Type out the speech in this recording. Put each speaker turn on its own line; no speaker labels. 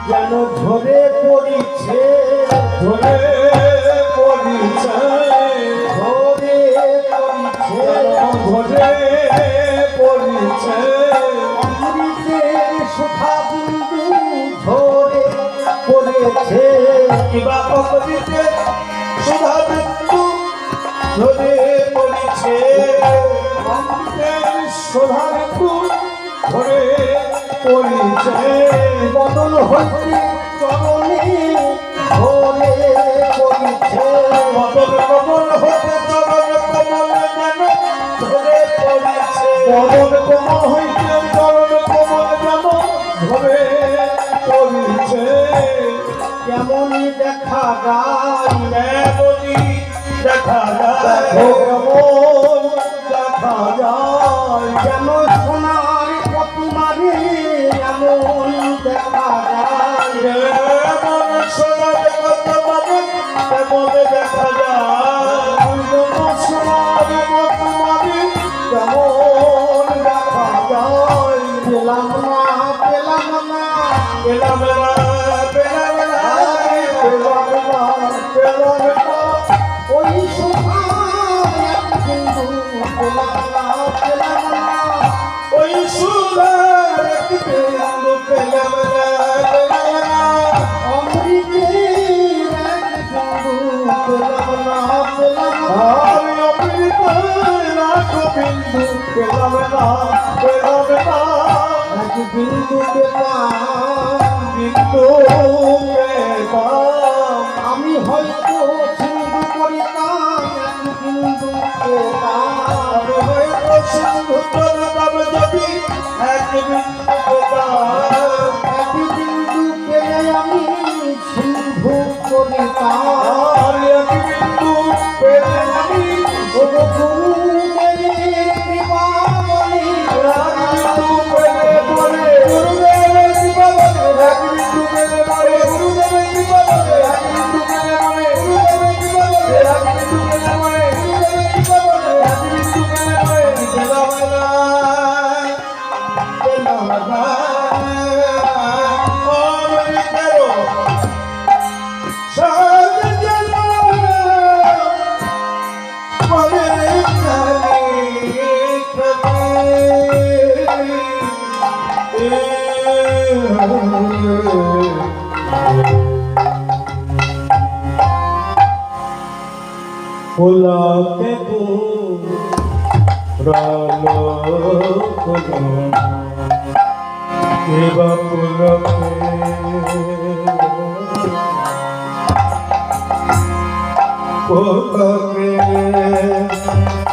যেন ঝরে পড়িছে
ঝরে পড়িছে
ঝরে পড়িছে
ঝরে পড়িছে
অমৃতের সুধা বিন্দু ঝরে পড়েছে
কিবা অমৃতের সুধা বিন্দু ঝরে পড়িছে অমৃতের সুধা বিন্দু ঝরে পড়িছে
বদল হইতে চরণে ঝরে পড়িছে
বদল কমল হতে চরণ কমল যেন ঝরে পড়িছে বদল কমল হইতে চরণ কমল যেন ঝরে পড়িছে
কেমনই দেখা যায়
কেমনই দেখা যায়
কেমন
দেখা যায়
যেন সোনার প্রতিমারে এমন দেখা যায়
যেমন সোনার মতো মানে তেমন দেখা যায়
যেন সোনার মতো মানে
তেমন দেখা যায়
পেলাম না পেলাম না
পেলাম না পেলাম না পেলাম না পেলাম না
ওই সোনার এক বিন্দু পেলাম না পেলাম না
ওই সুন্দর এক বিন্দু পেলাম না পেলাম না
অমৃতের এক বিন্দু পেলাম না পেলাম না
আমি অমৃতের এক বিন্দু পেলাম না পেলাম না
এক বিন্দু পেলাম
বিন্দু পেলাম
আমি হয়তো সিন্ধু করিতাম এক বিন্দু পেলাম
আমি হয়তো সিন্ধু করতাম যদি এক বিন্দু পেতাম
এক বিন্দু পেলে আমি সিন্ধু করিতাম
আর এক বিন্দু পেলে আমি
ওগো গুরুদেবের কৃপা বলে
এক বিন্দু পেলে বলে গুরুদেবের কৃপা বলে এক বিন্দু পেলে বলে গুরুদেবের কৃপা বলে এক বিন্দু পেলে বলে গুরুদেবের কৃপা বলে এক বিন্দু পেলে বলে গুরুদেবের কৃপা বলে এক বিন্দু পেলে বলে পেলাম না পেলাম না অমৃতেরও স্বাদ যেন মনে ফুলা के तू रालो फुलो केवा फुलो के